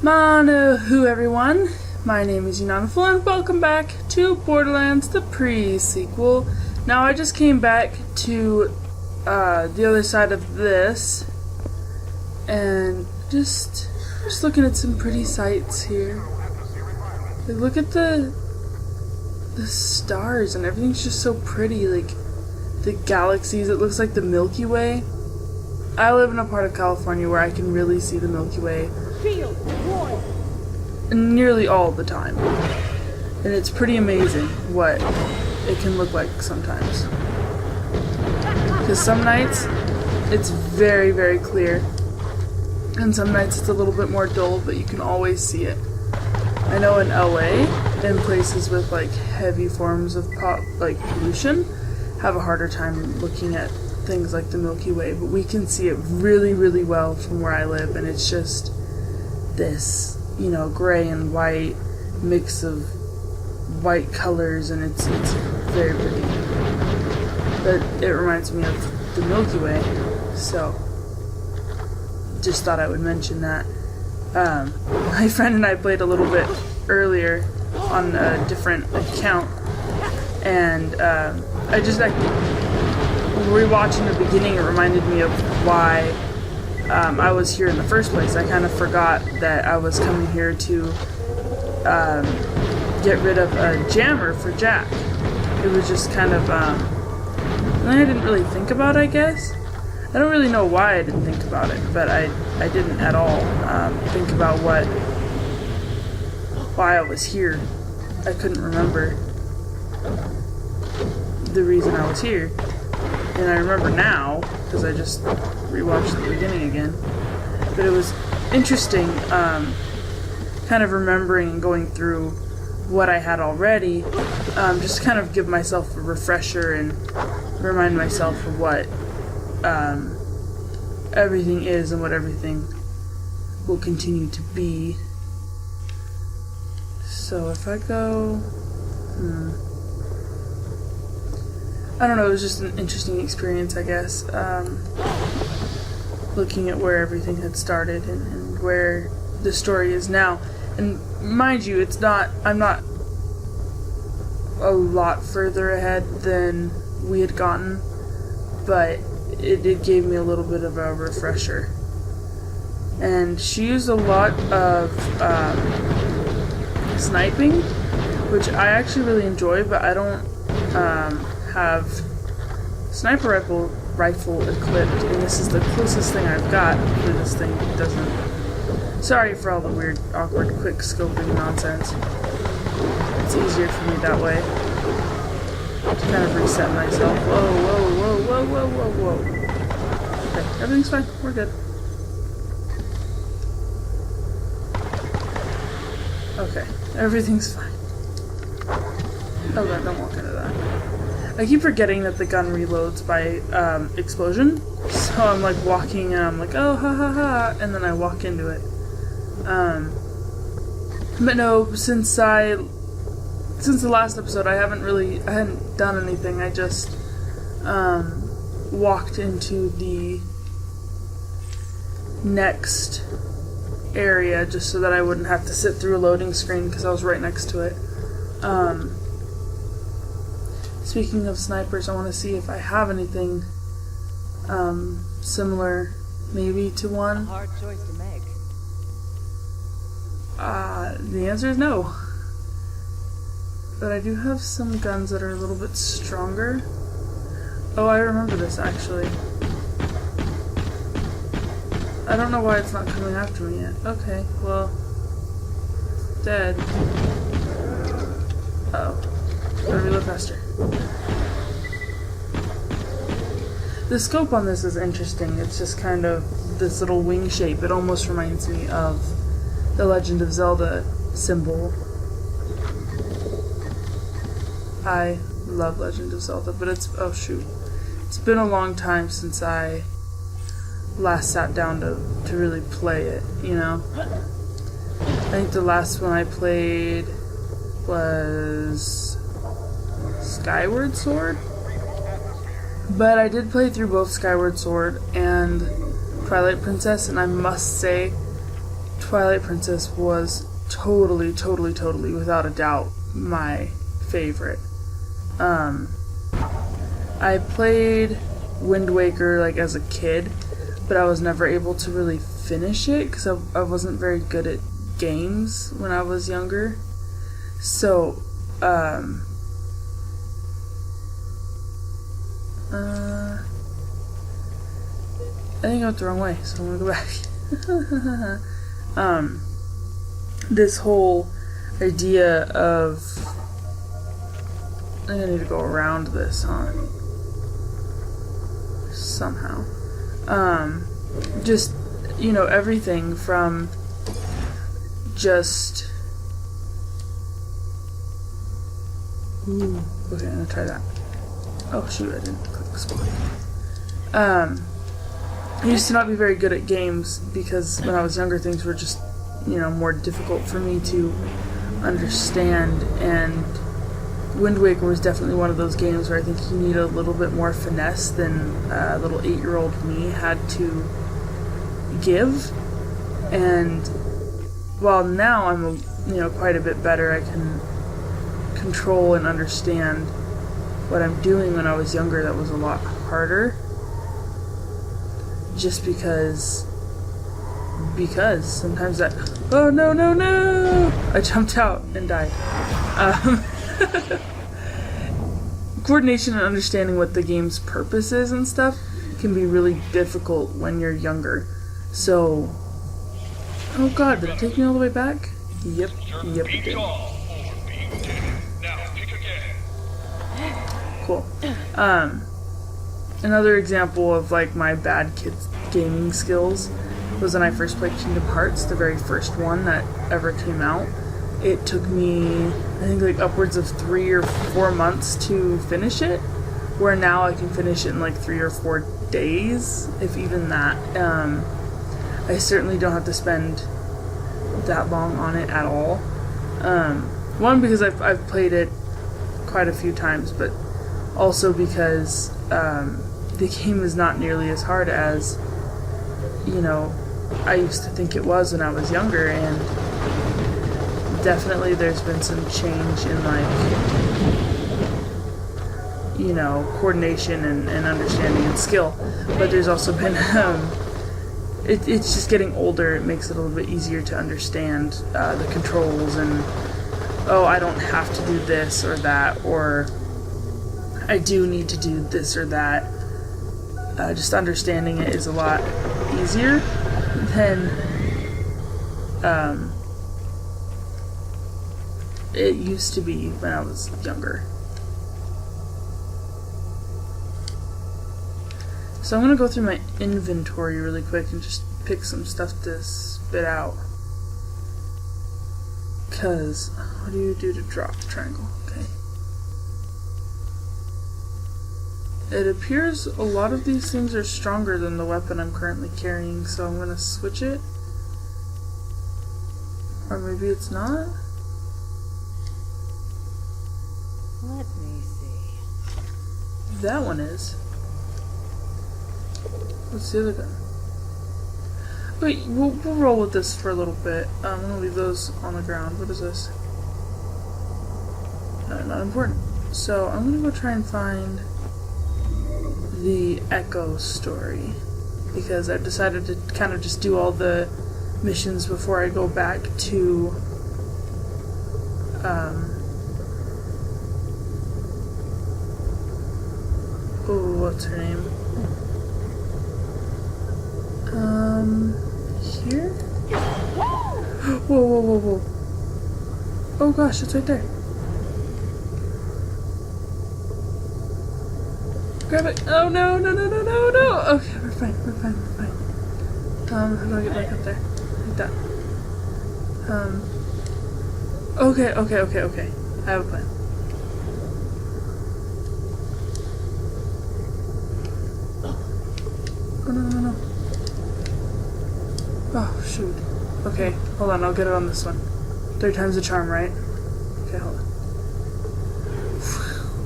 Manahu everyone, my name is Unaniful and welcome back to Borderlands, the pre-sequel. Now I just came back to the other side of this and just looking at some pretty sights here. Like, look at the stars and everything's just so pretty, like the galaxies. It looks like the Milky Way. I live in a part of California where I can really see the Milky Way nearly all the time, and it's pretty amazing what it can look like sometimes, because some nights it's very, very clear and some nights it's a little bit more dull, but you can always see it. I know in LA, in places with like heavy forms of pollution, have a harder time looking at things like the Milky Way, but we can see it really, really well from where I live, and it's just this, gray and white mix of white colors, and it's very pretty. But it reminds me of the Milky Way, so just thought I would mention that. My friend and I played a little bit earlier on a different account, and rewatching the beginning, it reminded me of why I was here in the first place. I kind of forgot that I was coming here to get rid of a jammer for Jack. It was just kind of something I didn't really think about, I guess. I don't really know why I didn't think about it, but I didn't at all think about why I was here. I couldn't remember the reason I was here. And I remember now, because I just rewatched the beginning again. But it was interesting, kind of remembering and going through what I had already, just to kind of give myself a refresher and remind myself of what everything is and what everything will continue to be. So if I go... I don't know, it was just an interesting experience, I guess, looking at where everything had started and where the story is now. And mind you, I'm not a lot further ahead than we had gotten, but it gave me a little bit of a refresher. And she used a lot of sniping, which I actually really enjoy, but I don't have sniper rifle equipped, and this is the closest thing I've got for this thing. It doesn't... Sorry for all the weird, awkward, quick scoping nonsense. It's easier for me that way to kind of reset myself. Whoa. Okay, everything's fine. We're good. Okay, everything's fine. Oh god, don't walk into that. I keep forgetting that the gun reloads by explosion, so I'm like walking and I'm like, oh, ha ha ha, and then I walk into it. But no, since the last episode, I hadn't done anything. I just walked into the next area just so that I wouldn't have to sit through a loading screen because I was right next to it. Speaking of snipers, I want to see if I have anything similar, maybe to one. Hard choice to make. The answer is no. But I do have some guns that are a little bit stronger. Oh, I remember this actually. I don't know why it's not coming after me yet. Okay, well, dead. Uh-oh. Gotta reload faster. The scope on this is interesting. It's just kind of this little wing shape. It almost reminds me of the Legend of Zelda symbol. I love Legend of Zelda, but it's been a long time since I last sat down to really play it, I think the last one I played was Skyward Sword, but I did play through both Skyward Sword and Twilight Princess, and I must say Twilight Princess was totally, without a doubt, my favorite. I played Wind Waker like as a kid, but I was never able to really finish it because I wasn't very good at games when I was younger. So, I think I went the wrong way, so I'm gonna go back. This whole idea of, I think I need to go around this, huh? Somehow. Just, you know, everything from just, ooh, okay, I'm gonna try that. Oh shoot, I didn't click spot. I used to not be very good at games because when I was younger things were just, you know, more difficult for me to understand, and Wind Waker was definitely one of those games where I think you need a little bit more finesse than little 8-year-old me had to give. And while now I'm, you know, quite a bit better, I can control and understand what I'm doing. When I was younger, that was a lot harder. Just because sometimes that, oh no, I jumped out and died. Coordination and understanding what the game's purpose is and stuff can be really difficult when you're younger. So, oh god, did it take me all the way back? Yep, it did. Cool. Another example of like my bad kids gaming skills was when I first played Kingdom Hearts, the very first one that ever came out. It took me, I think, like upwards of 3 or 4 months to finish it, where now I can finish it in like 3 or 4 days, if even that. I certainly don't have to spend that long on it at all. One, because I've played it quite a few times, but also because the game is not nearly as hard as, you know, I used to think it was when I was younger, and definitely there's been some change in, like, you know, coordination and understanding and skill, but there's also been, it's just getting older. It makes it a little bit easier to understand the controls, and, oh, I don't have to do this or that, or I do need to do this or that. Just understanding it is a lot easier than it used to be when I was younger. So I'm going to go through my inventory really quick and just pick some stuff to spit out. Because, what do you do to drop triangle? Okay. It appears a lot of these things are stronger than the weapon I'm currently carrying, so I'm going to switch it. Or maybe it's not? Let me see. That one is. What's the other gun? Wait, we'll roll with this for a little bit. I'm going to leave those on the ground. What is this? Not important. So I'm going to go try and find the Echo story, because I've decided to kind of just do all the missions before I go back to oh, what's her name? Here? Whoa. Oh gosh, it's right there. Grab it. Oh no. Okay, we're fine. How do I get back up there? Like that. Okay. I have a plan. Oh no. Oh shoot. Okay, hold on, I'll get it on this one. 3 times the charm, right? Okay, hold on.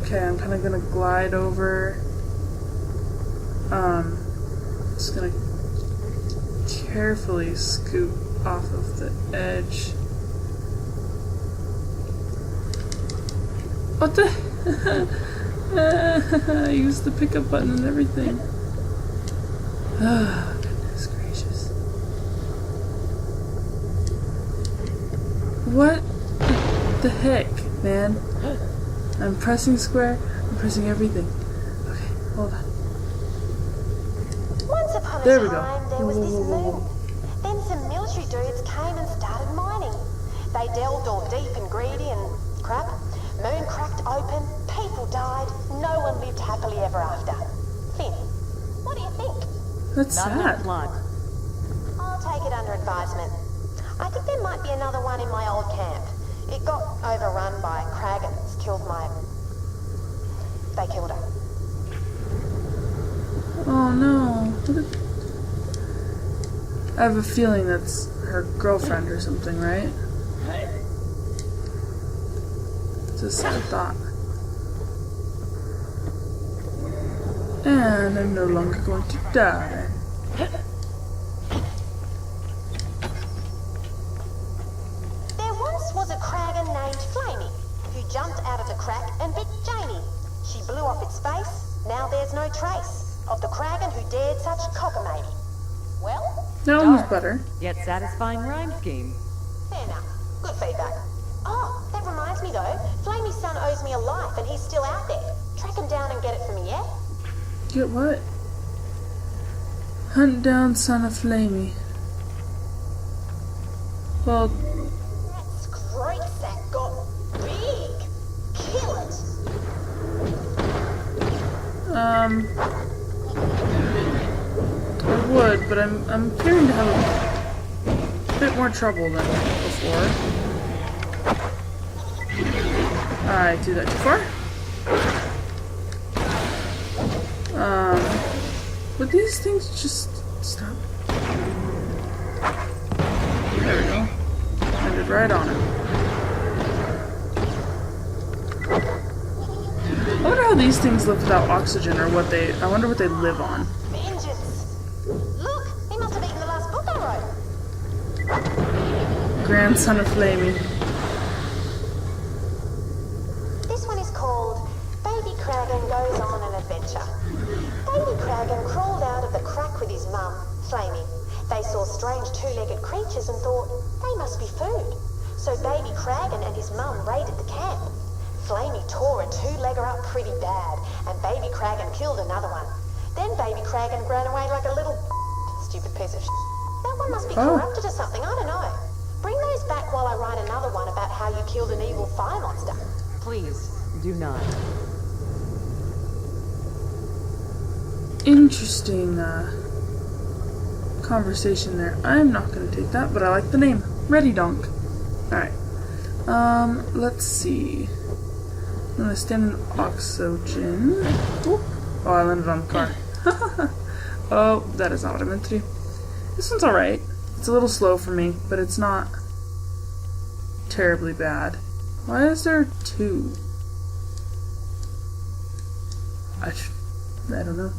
Okay, I'm kind of gonna glide over. Just gonna carefully scoot off of the edge. What the? I used the pickup button and everything. Oh, goodness gracious. What the heck, man? I'm pressing square, I'm pressing everything. Okay, hold on. Once upon There a we go. time, there was this moon. Then some military dudes came and started mining. They delved all deep and greedy and crap. Moon cracked open, people died, no one lived happily ever after. Finn, what do you think? That's Not enough sad. blood. I'll take it under advisement. I think there might be another one in my old camp. It got overrun by Kragans, They killed her. Oh no. I have a feeling that's her girlfriend or something, right? It's a sad thought. And I'm no longer going to die. There once was a Kragan named Flamey who jumped out of the crack and bit Janie. She blew off its face. Now there's no trace of the Kragan who dared such cockamamie. Well, That one was better. Yet satisfying rhyme scheme. fair enough. Good feedback. Oh, that reminds me though. Flamey's son owes me a life and he's still out there. Track him down and get it for me, yeah? Get what? Hunt down son of Flamey. Well, That scrote sack got big. Kill it. I would, but I'm appearing to have a bit more trouble than before. I do that too far. Would these things just stop? There we go. Landed right on it. I wonder how these things live without oxygen, or what they. I wonder what they live on. Vengeance. Look, he must have eaten the last book I wrote. Grandson of Flamey. This one is called Baby Kragan Goes on an Adventure. Baby Kragan crawled out of the crack with his mum, Flamey. They saw strange two-legged creatures and thought they must be food. So Baby Kragan and his mum raided the camp. Flamey tore a two-legger up pretty bad, and Baby Kragan killed another one. Then Baby Kragan ran away like a little stupid piece of shit. That one must be corrupted or something, I don't know. Bring those back while I write another one about how you killed an evil fire monster. Please, do not. Interesting conversation there. I'm not going to take that, but I like the name. Ready Donk. Alright. Let's see. I'm going to stand in oxygen. Oop. Oh, I landed on the car. Oh, that is not what I meant to do. This one's alright. It's a little slow for me, but it's not terribly bad. Why is there two? I don't know.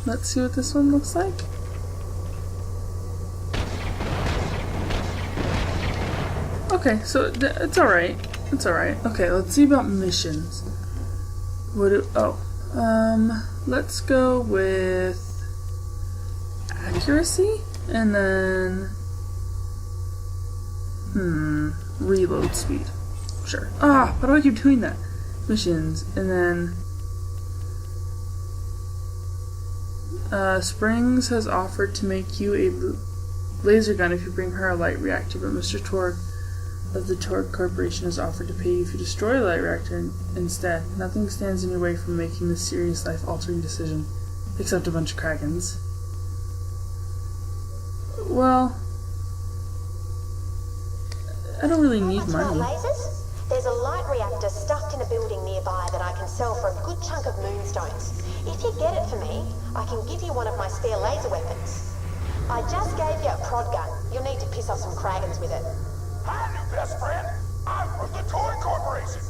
Let's see what this one looks like. Okay, so it's alright. It's alright. Okay, let's see about missions. Let's go with accuracy and then reload speed. Sure. Why do I keep doing that? Missions and then Springs has offered to make you a laser gun if you bring her a light reactor, but Mr. Torg of the Torg Corporation has offered to pay you if you destroy the light reactor instead. Nothing stands in your way from making this serious life-altering decision, except a bunch of Kragans. Well, I don't really need money. Lasers? There's a light reactor stuffed in a building nearby that I can sell for a good chunk of moonstones. If you get it for me, I can give you one of my spare laser weapons. I just gave you a prod gun. You'll need to piss off some Kragans with it. Hi, new best friend. I'm from the Toy Corporation.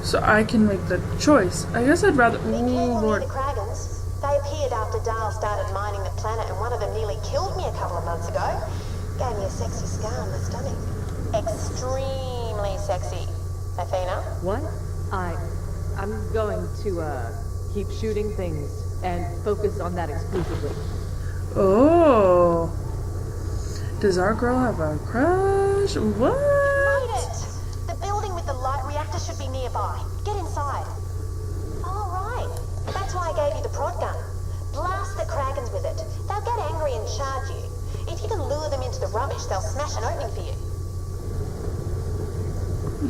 So I can make the choice. I guess I'd rather... Be Ooh, careful Lord. near the Kragans. They appeared after Dahl started mining the planet, and one of them nearly killed me a couple of months ago. Gave me a sexy scar on my stomach. Extremely sexy. Athena? What? I'm going to, keep shooting things and focus on that exclusively. Oh. Does our girl have a crush? What? Made it! The building with the light reactor should be nearby. Get inside. All right. That's why I gave you the prod gun. Blast the Kragans with it. They'll get angry and charge you. If you can lure them into the rubbish, they'll smash an opening for you.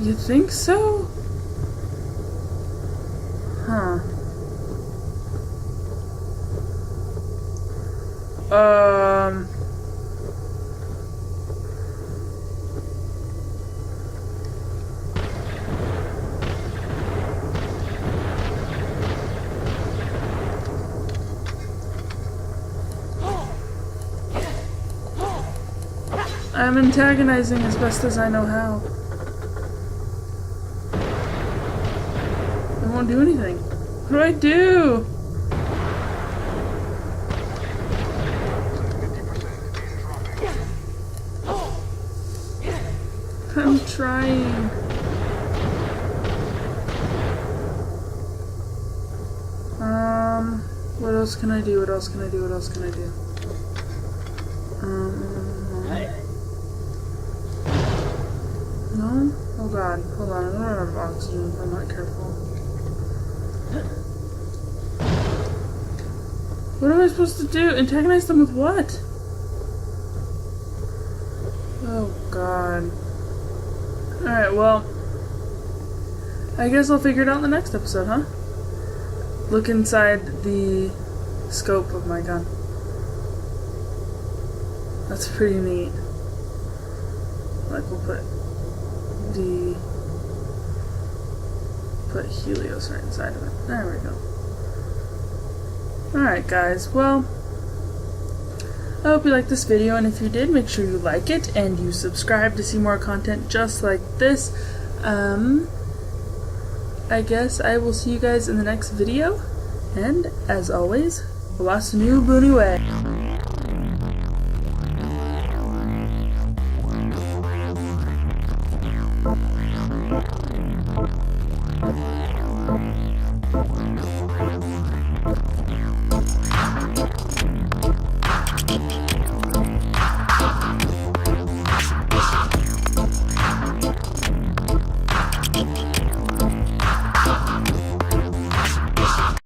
You think so? Huh. I'm antagonizing as best as I know how. I won't do anything. What do I do? I'm trying. What else can I do? What else can I do? What else can I do? No? Oh god. Hold on. I'm gonna run out of oxygen if I'm not careful. What am I supposed to do? Antagonize them with what? Oh god. Alright, well, I guess I'll figure it out in the next episode, huh? Look inside the scope of my gun. That's pretty neat. Like, we'll put Helios right inside of it. There we go. Alright guys, well, I hope you liked this video, and if you did, make sure you like it and you subscribe to see more content just like this. I guess I will see you guys in the next video, and as always, Wassanu Buniwe. Thank you.